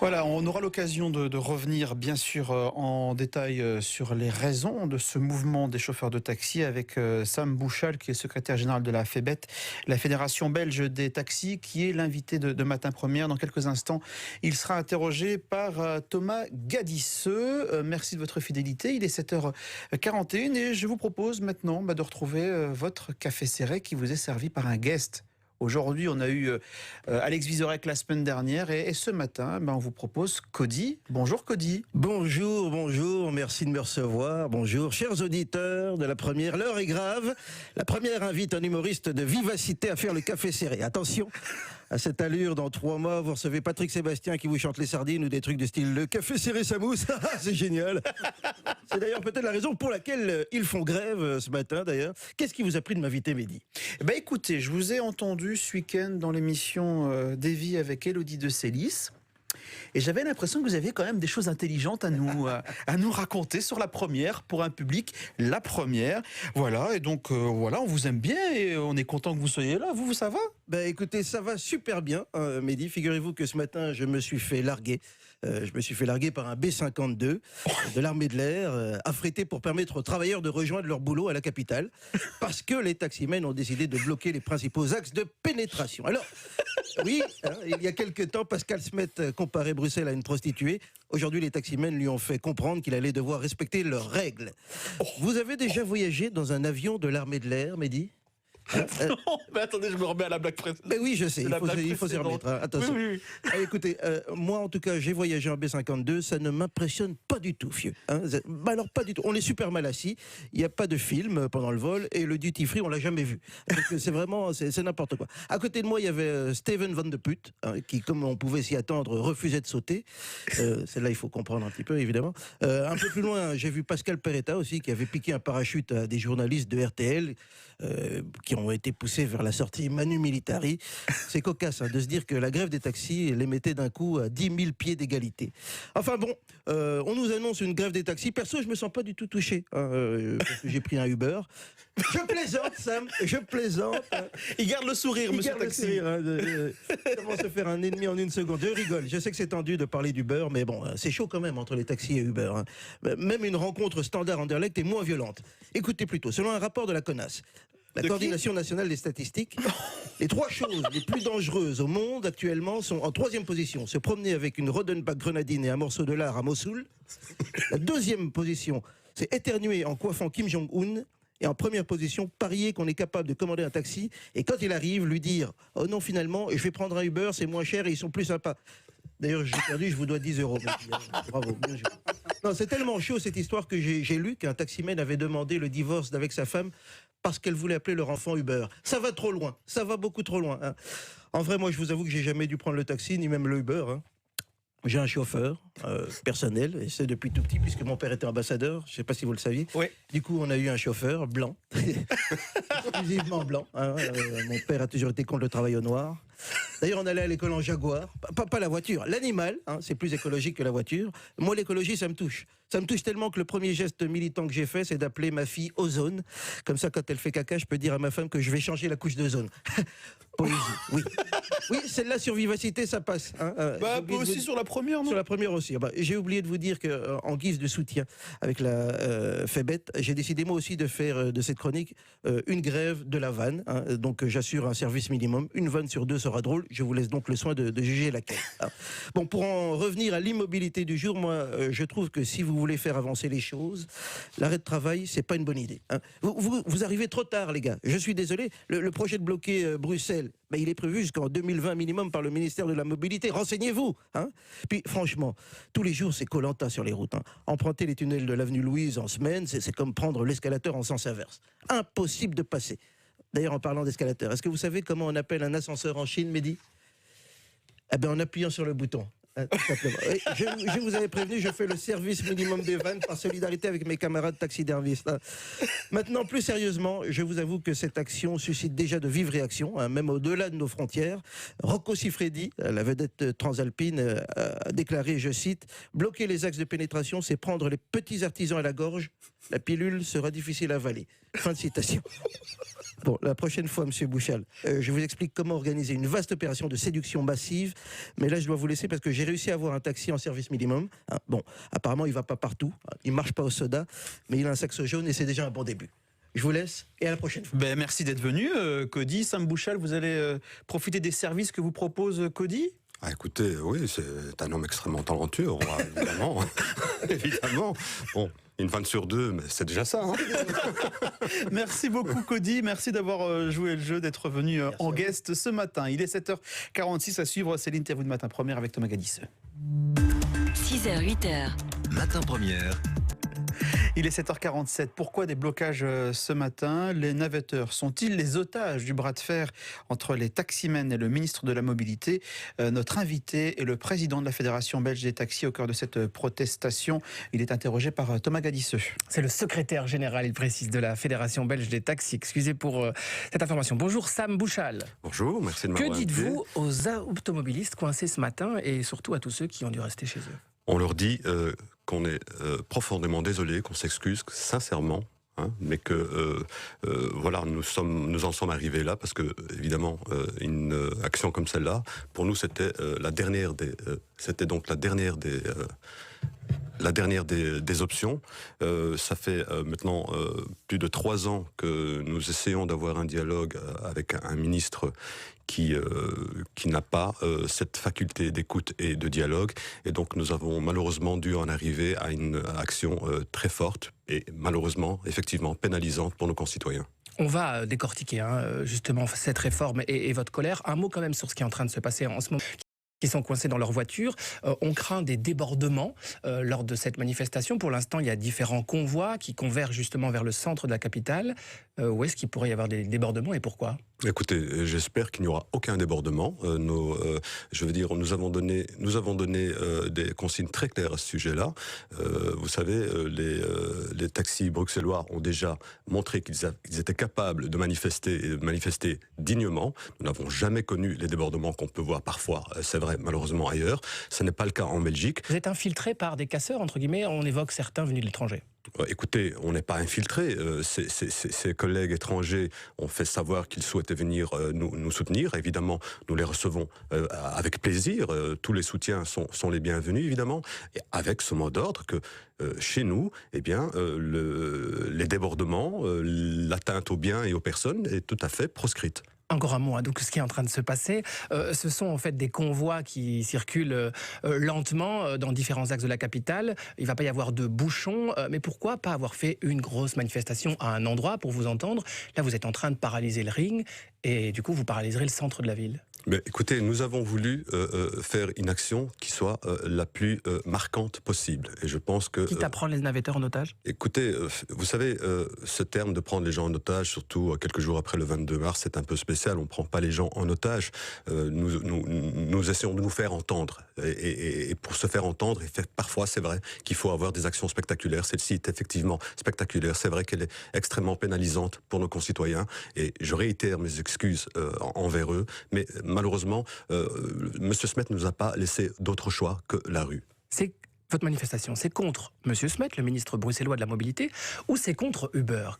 Voilà, on aura l'occasion de revenir bien sûr en détail sur les raisons de ce mouvement des chauffeurs de taxi avec Sam Bouchal qui est secrétaire général de la FEBET, la Fédération belge des taxis, qui est l'invité de Matin Première. Dans quelques instants, il sera interrogé par Thomas Gadisseux. Merci de votre fidélité. Il est 7h41 et je vous propose maintenant de retrouver votre café serré qui vous est servi par un guest. Aujourd'hui, on a eu Alex Vizorek la semaine dernière et ce matin, on vous propose Cody. Bonjour Cody. Bonjour, merci de me recevoir. Bonjour, chers auditeurs de la première. L'heure est grave. La première invite un humoriste de vivacité à faire le café serré. Attention, à cette allure, dans 3 mois, vous recevez Patrick Sébastien qui vous chante les sardines ou des trucs du style le café serré ça mousse. C'est génial. C'est d'ailleurs peut-être la raison pour laquelle ils font grève ce matin d'ailleurs. Qu'est-ce qui vous a pris de m'inviter, Mehdi ? Écoutez, je vous ai entendu ce week-end dans l'émission Davy avec Élodie de Célis. Et j'avais l'impression que vous aviez quand même des choses intelligentes à nous raconter sur la première, pour un public, la première. Voilà, et donc voilà, on vous aime bien et on est content que vous soyez là. Vous, ça va ? Écoutez, ça va super bien, Mehdi. Figurez-vous que ce matin, je me suis fait larguer. Je me suis fait larguer par un B-52 de l'armée de l'air, affrété pour permettre aux travailleurs de rejoindre leur boulot à la capitale, parce que les taximens ont décidé de bloquer les principaux axes de pénétration. Alors, oui, il y a quelque temps, Pascal Smet comparait Bruxelles à une prostituée. Aujourd'hui, les taximens lui ont fait comprendre qu'il allait devoir respecter leurs règles. Vous avez déjà voyagé dans un avion de l'armée de l'air, Mehdi ? Non, mais attendez, je me remets à la blague précédente. Mais oui, je sais, il faut s'y remettre. Attention. Oui. Écoutez, moi en tout cas, j'ai voyagé en B-52, ça ne m'impressionne pas du tout, fieu. Alors pas du tout. On est super mal assis, il n'y a pas de film pendant le vol, et le duty free, on l'a jamais vu. Donc c'est vraiment, c'est n'importe quoi. À côté de moi, il y avait Steven Van de Put, qui, comme on pouvait s'y attendre, refusait de sauter. Celle-là, il faut comprendre un petit peu, évidemment. Un peu plus loin, j'ai vu Pascal Peretta aussi, qui avait piqué un parachute à des journalistes de RTL, qui ont été poussés vers la sortie Manu Militari. C'est cocasse de se dire que la grève des taxis les mettait d'un coup à 10 000 pieds d'égalité. Enfin bon, on nous annonce une grève des taxis. Perso, je me sens pas du tout touché, parce que j'ai pris un Uber. Je plaisante, Sam, je plaisante. Il garde le sourire, monsieur Taxi. Comment se faire un ennemi en une seconde ? Je rigole, je sais que c'est tendu de parler d'Uber, mais bon, c'est chaud quand même entre les taxis et Uber. Même une rencontre standard Anderlecht est moins violente. Écoutez plutôt, selon un rapport de la CONAS, la Coordination nationale des statistiques, les 3 choses les plus dangereuses au monde actuellement sont en 3e position. Se promener avec une Rodenbach grenadine et un morceau de lard à Mossoul. La 2e position, c'est éternuer en coiffant Kim Jong-un. Et en 1re position, parier qu'on est capable de commander un taxi et quand il arrive, lui dire « Oh non, finalement, je vais prendre un Uber, c'est moins cher et ils sont plus sympas. » D'ailleurs, j'ai perdu, je vous dois 10 €. Bravo, bien joué. Non, c'est tellement chaud cette histoire que j'ai lu qu'un taximène avait demandé le divorce d'avec sa femme parce qu'elle voulait appeler leur enfant Uber. Ça va trop loin, ça va beaucoup trop loin. En vrai, moi, je vous avoue que j'ai jamais dû prendre le taxi, ni même le Uber. J'ai un chauffeur personnel, et c'est depuis tout petit, puisque mon père était ambassadeur, je ne sais pas si vous le saviez. Oui. Du coup, on a eu un chauffeur blanc, exclusivement blanc. Mon père a toujours été contre le travail au noir. D'ailleurs, on allait à l'école en Jaguar, pas la voiture, l'animal, c'est plus écologique que la voiture. Moi, l'écologie, ça me touche. Ça me touche tellement que le premier geste militant que j'ai fait, c'est d'appeler ma fille Ozone. Comme ça, quand elle fait caca, je peux dire à ma femme que je vais changer la couche d'ozone. Poésie, oui. Oui, celle-là sur Vivacité, ça passe. Aussi sur la première, non ? Sur la première aussi. J'ai oublié de vous dire qu'en guise de soutien avec la FEBET, j'ai décidé moi aussi de faire de cette chronique une grève de la vanne. Donc j'assure un service minimum. Une vanne sur 2 sera drôle. Je vous laisse donc le soin de juger laquelle. Bon, pour en revenir à l'immobilité du jour, moi, je trouve que si vous voulez faire avancer les choses, l'arrêt de travail, c'est pas une bonne idée. Vous arrivez trop tard, les gars. Je suis désolé. Le projet de bloquer Bruxelles, il est prévu jusqu'en 2020 minimum par le ministère de la Mobilité. Renseignez-vous. Puis, franchement, tous les jours, c'est Koh-Lanta sur les routes. Emprunter les tunnels de l'avenue Louise en semaine, c'est comme prendre l'escalateur en sens inverse. Impossible de passer. D'ailleurs, en parlant d'escalateur, est-ce que vous savez comment on appelle un ascenseur en Chine, Mehdi ? En appuyant sur le bouton. Tout simplement. Je vous avais prévenu, je fais le service minimum des vannes par solidarité avec mes camarades taxidermistes. Maintenant, plus sérieusement, je vous avoue que cette action suscite déjà de vives réactions, même au-delà de nos frontières. Rocco Siffredi, la vedette transalpine, a déclaré, je cite, « Bloquer les axes de pénétration, c'est prendre les petits artisans à la gorge. La pilule sera difficile à avaler. » Fin de citation. Bon, la prochaine fois, Monsieur Bouchal, je vous explique comment organiser une vaste opération de séduction massive. Mais là, je dois vous laisser parce que j'ai réussi à avoir un taxi en service minimum. Hein, bon, apparemment, il va pas partout. Il marche pas au soda, mais il a un saxo jaune et c'est déjà un bon début. Je vous laisse et à la prochaine fois. Ben, merci d'être venu, Cody. Sam Bouchal, vous allez profiter des services que vous propose Cody? Ah, écoutez, oui, c'est un homme extrêmement talentueux, évidemment. Évidemment. Bon, une vanne sur deux, mais c'est déjà ça. Hein. Merci beaucoup, Cody. Merci d'avoir joué le jeu, d'être venu en guest ce matin. Il est 7h46 à suivre. C'est l'interview de Matin Première avec Thomas Gadis. 6h, 8h. Matin Première. Il est 7h47. Pourquoi des blocages ce matin? Les navetteurs sont-ils les otages du bras de fer entre les taximens et le ministre de la Mobilité? Notre invité est le président de la Fédération belge des taxis au cœur de cette protestation. Il est interrogé par Thomas Gadisseux. C'est le secrétaire général, il précise, de la Fédération belge des taxis. Excusez pour cette information. Bonjour Sam Bouchal. Bonjour, merci de m'avoir Que invité. dites-vous aux automobilistes coincés ce matin et surtout à tous ceux qui ont dû rester chez eux? On leur dit qu'on est profondément désolé, qu'on s'excuse sincèrement, hein, mais que voilà, nous en sommes arrivés là parce que évidemment une action comme celle-là, pour nous c'était c'était donc la dernière des options. Ça fait maintenant plus de 3 ans que nous essayons d'avoir un dialogue avec un ministre qui n'a pas cette faculté d'écoute et de dialogue. Et donc nous avons malheureusement dû en arriver à une action très forte et malheureusement, effectivement, pénalisante pour nos concitoyens. On va décortiquer justement cette réforme et votre colère. Un mot quand même sur ce qui est en train de se passer en ce moment. Qui sont coincés dans leur voiture. On craint des débordements lors de cette manifestation. Pour l'instant, il y a différents convois qui convergent justement vers le centre de la capitale. Où est-ce qu'il pourrait y avoir des débordements et pourquoi ? Écoutez, j'espère qu'il n'y aura aucun débordement. Je veux dire, nous avons donné des consignes très claires à ce sujet-là. Vous savez, les taxis bruxellois ont déjà montré qu'ils étaient capables de manifester et de manifester dignement. Nous n'avons jamais connu les débordements qu'on peut voir parfois, c'est vrai, malheureusement ailleurs. Ce n'est pas le cas en Belgique. Vous êtes infiltré par des casseurs, entre guillemets, on évoque certains venus de l'étranger. Écoutez, on n'est pas infiltré. Ces collègues étrangers ont fait savoir qu'ils souhaitaient venir nous soutenir. Évidemment, nous les recevons avec plaisir. Tous les soutiens sont les bienvenus, évidemment. Et avec ce mot d'ordre que chez nous, eh bien, les débordements, l'atteinte aux biens et aux personnes est tout à fait proscrite. Encore un mot, donc ce qui est en train de se passer, ce sont en fait des convois qui circulent lentement dans différents axes de la capitale. Il ne va pas y avoir de bouchons, mais pourquoi pas avoir fait une grosse manifestation à un endroit pour vous entendre? Là, vous êtes en train de paralyser le ring et du coup, vous paralyserez le centre de la ville. Mais écoutez, nous avons voulu faire une action qui soit la plus marquante possible. Et je pense que... Quitte à prendre les navetteurs en otage? Écoutez, vous savez, ce terme de prendre les gens en otage, surtout quelques jours après le 22 mars, c'est un peu spécial. On ne prend pas les gens en otage. Nous essayons de nous faire entendre. Et pour se faire entendre, parfois c'est vrai qu'il faut avoir des actions spectaculaires. Celle-ci est effectivement spectaculaire. C'est vrai qu'elle est extrêmement pénalisante pour nos concitoyens. Et je réitère mes excuses envers eux. Mais malheureusement, M. Smet ne nous a pas laissé d'autre choix que la rue. C'est votre manifestation, c'est contre M. Smet, le ministre bruxellois de la Mobilité, ou c'est contre Uber,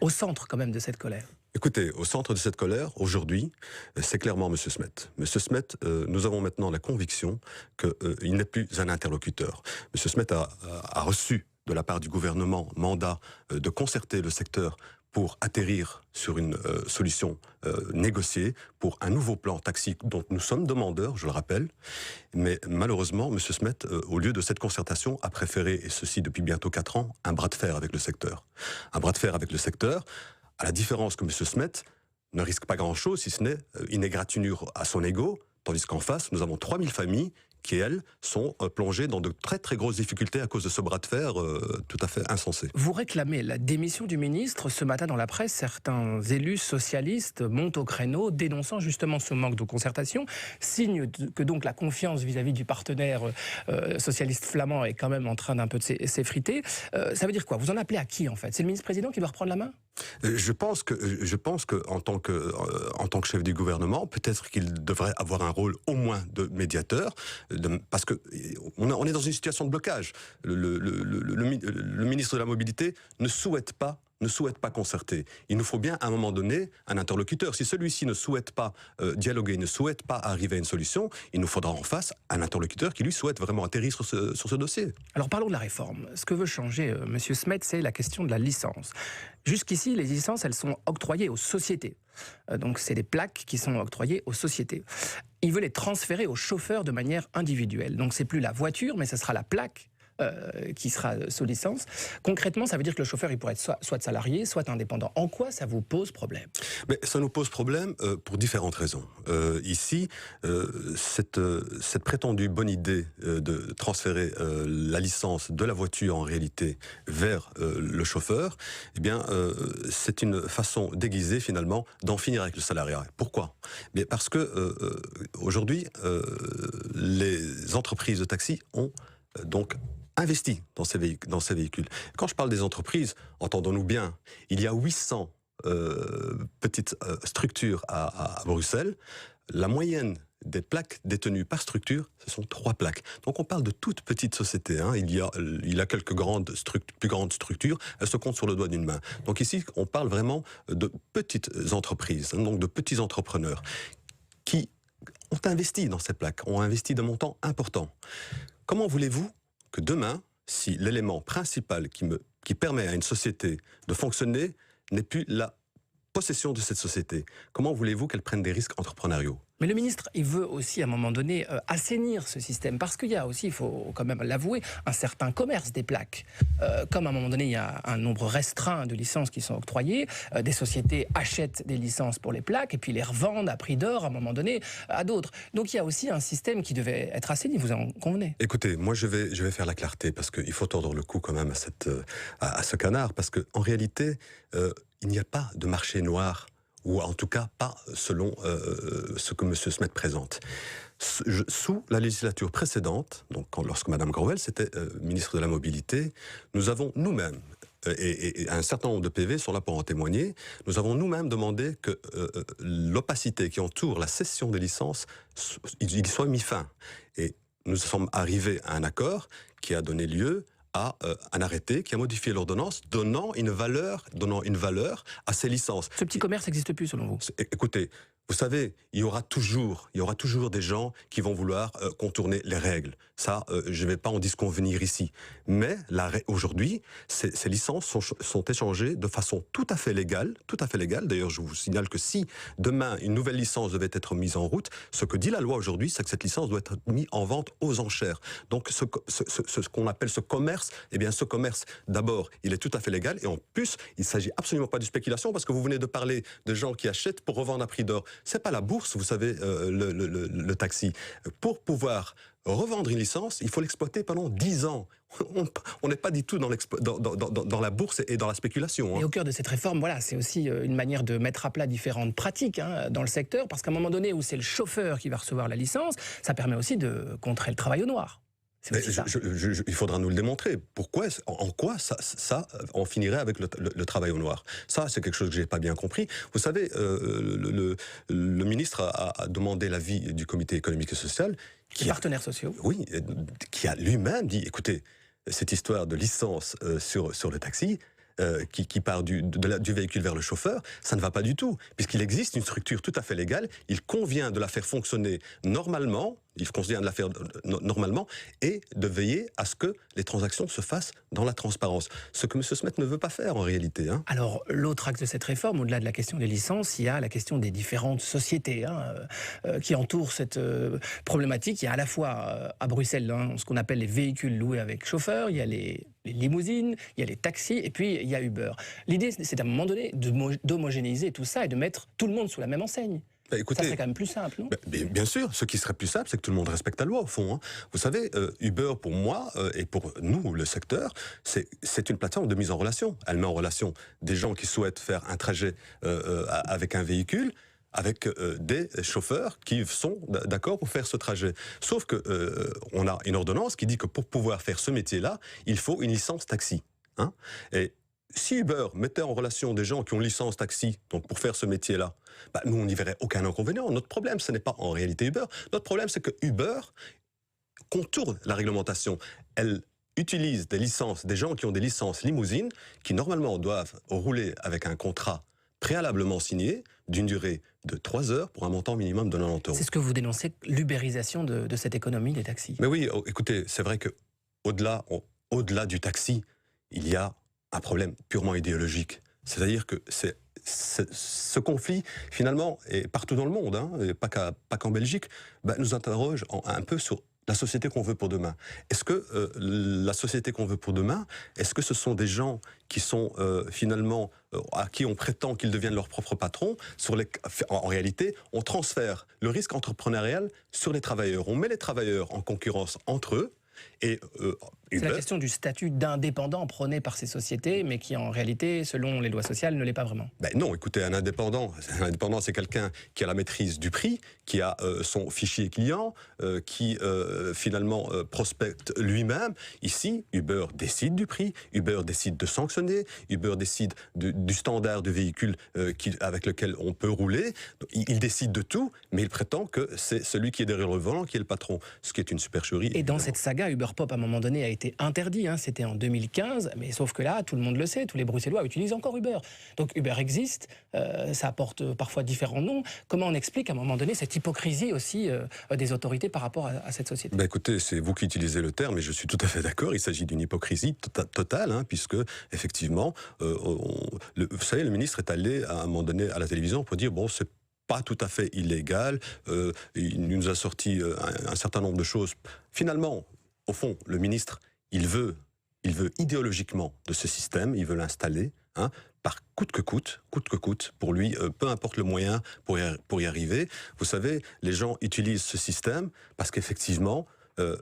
au centre quand même de cette colère? Écoutez, au centre de cette colère, aujourd'hui, c'est clairement M. Smet. M. Smet, nous avons maintenant la conviction qu'il n'est plus un interlocuteur. M. Smet a reçu de la part du gouvernement mandat de concerter le secteur pour atterrir sur une solution négociée pour un nouveau plan taxi dont nous sommes demandeurs, je le rappelle. Mais malheureusement, M. Smet, au lieu de cette concertation, a préféré, et ceci depuis bientôt 4 ans, un bras de fer avec le secteur. Un bras de fer avec le secteur, à la différence que M. Smet ne risque pas grand-chose, si ce n'est une égratignure à son ego, tandis qu'en face, nous avons 3000 familles qui, elles, sont plongées dans de très très grosses difficultés à cause de ce bras de fer tout à fait insensé. Vous réclamez la démission du ministre. Ce matin, dans la presse, certains élus socialistes montent au créneau, dénonçant justement ce manque de concertation, signe que donc la confiance vis-à-vis du partenaire socialiste flamand est quand même en train d'un peu de s'effriter. Ça veut dire quoi? Vous en appelez à qui, en fait? C'est le ministre-président qui doit reprendre la main? Je pense que en tant que chef du gouvernement, peut-être qu'il devrait avoir un rôle au moins de médiateur, parce que on est dans une situation de blocage. Le ministre de la Mobilité ne souhaite pas ne souhaite pas concerter. Il nous faut bien à un moment donné un interlocuteur. Si celui-ci ne souhaite pas dialoguer, ne souhaite pas arriver à une solution, il nous faudra en face un interlocuteur qui lui souhaite vraiment atterrir sur ce dossier. Alors parlons de la réforme. Ce que veut changer M. Smet, c'est la question de la licence. Jusqu'ici, les licences, elles sont octroyées aux sociétés. Donc c'est des plaques qui sont octroyées aux sociétés. Il veut les transférer aux chauffeurs de manière individuelle. Donc c'est plus la voiture, mais ce sera la plaque qui sera sous licence. Concrètement, ça veut dire que le chauffeur, il pourrait être soit salarié, soit indépendant. En quoi ça vous pose problème? Mais ça nous pose problème pour différentes raisons. Ici, cette prétendue bonne idée de transférer la licence de la voiture en réalité vers le chauffeur, eh bien, c'est une façon déguisée finalement d'en finir avec le salariat. Pourquoi? Mais parce que aujourd'hui, les entreprises de taxi ont donc investi dans ces véhicules. Quand je parle des entreprises, entendons-nous bien, il y a 800 petites structures à Bruxelles. La moyenne des plaques détenues par structure, ce sont 3 plaques. Donc on parle de toutes petites sociétés. Hein. Il y a quelques plus grandes structures, elles se comptent sur le doigt d'une main. Donc ici, on parle vraiment de petites entreprises, hein, donc de petits entrepreneurs qui ont investi dans ces plaques, ont investi de montants importants. Comment voulez-vous que demain, si l'élément principal qui permet à une société de fonctionner n'est plus la possession de cette société, comment voulez-vous qu'elle prenne des risques entrepreneuriaux? Mais le ministre, il veut aussi, à un moment donné, assainir ce système. Parce qu'il y a aussi, il faut quand même l'avouer, un certain commerce des plaques. Comme à un moment donné, il y a un nombre restreint de licences qui sont octroyées, des sociétés achètent des licences pour les plaques et puis les revendent à prix d'or, à un moment donné, à d'autres. Donc il y a aussi un système qui devait être assaini, vous en convenez? Écoutez, moi je vais faire la clarté, parce qu'il faut tordre le cou quand même à ce canard, parce qu'en réalité, il n'y a pas de marché noir, ou en tout cas pas selon ce que M. Smet présente. Sous la législature précédente, donc lorsque Mme Grauwels était ministre de la Mobilité, nous avons nous-mêmes, et un certain nombre de PV sont là pour en témoigner, nous avons nous-mêmes demandé que l'opacité qui entoure la cession des licences, il soit mis fin. Et nous sommes arrivés à un accord qui a donné lieu à un arrêté qui a modifié l'ordonnance, donnant une valeur à ces licences. Ce petit commerce n'existe plus, selon vous? Écoutez, vous savez, il y aura toujours des gens qui vont vouloir contourner les règles. Ça, je ne vais pas en disconvenir ici. Mais aujourd'hui, ces licences sont échangées de façon tout à fait légale. D'ailleurs, je vous signale que si demain une nouvelle licence devait être mise en route, ce que dit la loi aujourd'hui, c'est que cette licence doit être mise en vente aux enchères. Donc, ce qu'on appelle ce commerce, eh bien, ce commerce, d'abord, il est tout à fait légal. Et en plus, il ne s'agit absolument pas de spéculation, parce que vous venez de parler de gens qui achètent pour revendre à prix d'or. C'est pas la bourse, vous savez, le taxi. Pour pouvoir revendre une licence, il faut l'exploiter pendant 10 ans. On n'est pas du tout dans la bourse et dans la spéculation. Et au cœur de cette réforme, voilà, c'est aussi une manière de mettre à plat différentes pratiques dans le secteur, parce qu'à un moment donné où c'est le chauffeur qui va recevoir la licence, ça permet aussi de contrer le travail au noir. Il faudra nous le démontrer. En quoi ça on finirait avec le travail au noir? Ça, c'est quelque chose que je n'ai pas bien compris. Vous savez, le ministre a demandé l'avis du comité économique et social. Les partenaires sociaux. Oui, qui a lui-même dit, écoutez, cette histoire de licence sur le taxi, qui part du véhicule vers le chauffeur, ça ne va pas du tout, puisqu'il existe une structure tout à fait légale, il convient de la faire fonctionner normalement, et de veiller à ce que les transactions se fassent dans la transparence. Ce que M. Smet ne veut pas faire en réalité. Alors, l'autre axe de cette réforme, au-delà de la question des licences, il y a la question des différentes sociétés qui entourent cette problématique. Il y a à la fois à Bruxelles ce qu'on appelle les véhicules loués avec chauffeur, il y a les limousines, il y a les taxis, et puis il y a Uber. L'idée, c'est à un moment donné d'homogénéiser tout ça et de mettre tout le monde sous la même enseigne. Écoutez, ça serait quand même plus simple, non? Bien sûr, ce qui serait plus simple, c'est que tout le monde respecte la loi, au fond. Vous savez, Uber, pour moi, et pour nous, le secteur, c'est une plateforme de mise en relation. Elle met en relation des gens qui souhaitent faire un trajet avec un véhicule, avec des chauffeurs qui sont d'accord pour faire ce trajet. Sauf que on a une ordonnance qui dit que pour pouvoir faire ce métier-là, il faut une licence taxi. Et si Uber mettait en relation des gens qui ont licence taxi, donc pour faire ce métier-là, nous, on n'y verrait aucun inconvénient. Notre problème, ce n'est pas en réalité Uber. Notre problème, c'est que Uber contourne la réglementation. Elle utilisent des licences, des gens qui ont des licences limousines, qui normalement doivent rouler avec un contrat préalablement signé d'une durée de 3 heures pour un montant minimum de 90 euros. C'est ce que vous dénoncez, l'ubérisation de cette économie des taxis. Mais oui, écoutez, c'est vrai que au-delà du taxi, il y a un problème purement idéologique. C'est-à-dire que ce conflit, finalement, et partout dans le monde, hein, et pas qu'en Belgique, nous interroge un peu sur la société qu'on veut pour demain. Est-ce que la société qu'on veut pour demain, est-ce que ce sont des gens qui sont finalement, à qui on prétend qu'ils deviennent leurs propres patrons, en réalité, on transfère le risque entrepreneurial sur les travailleurs. On met les travailleurs en concurrence entre eux, et c'est la question du statut d'indépendant prôné par ces sociétés, mais qui en réalité, selon les lois sociales, ne l'est pas vraiment. Non, écoutez, un indépendant, c'est quelqu'un qui a la maîtrise du prix, qui a son fichier client, qui finalement prospecte lui-même. Ici, Uber décide du prix, Uber décide de sanctionner, Uber décide du standard de véhicule avec lequel on peut rouler. Il décide de tout, mais il prétend que c'est celui qui est derrière le volant qui est le patron, ce qui est une supercherie. Et dans cette saga, Uber Pop, à un moment donné, a été interdit. Hein, c'était en 2015, mais sauf que là, tout le monde le sait, tous les Bruxellois utilisent encore Uber. Donc Uber existe, ça apporte parfois différents noms. Comment on explique à un moment donné cette hypocrisie aussi des autorités par rapport à cette société? Écoutez, c'est vous qui utilisez le terme, et je suis tout à fait d'accord, il s'agit d'une hypocrisie totale, hein, puisque, effectivement, vous savez, le ministre est allé à un moment donné à la télévision pour dire, bon, c'est pas tout à fait illégal, il nous a sorti un certain nombre de choses. Finalement, au fond, le ministre, il veut idéologiquement de ce système, il veut l'installer, hein, par coûte que coûte, pour lui, peu importe le moyen pour y arriver. Vous savez, les gens utilisent ce système parce qu'effectivement,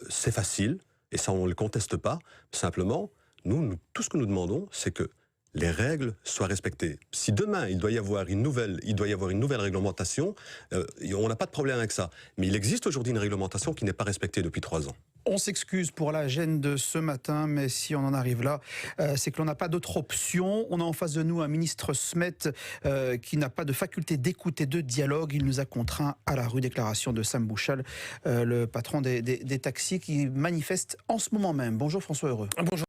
c'est facile, et ça on ne le conteste pas. Simplement, nous, tout ce que nous demandons, c'est que les règles soient respectées. Si demain, il doit y avoir une nouvelle réglementation, on n'a pas de problème avec ça. Mais il existe aujourd'hui une réglementation qui n'est pas respectée depuis 3 ans. On s'excuse pour la gêne de ce matin, mais si on en arrive là, c'est que l'on n'a pas d'autre option. On a en face de nous un ministre Smet qui n'a pas de faculté d'écoute et de dialogue. Il nous a contraints à la rue. Déclaration de Sam Bouchal, le patron des taxis, qui manifeste en ce moment même. Bonjour François Heureux. Bonjour.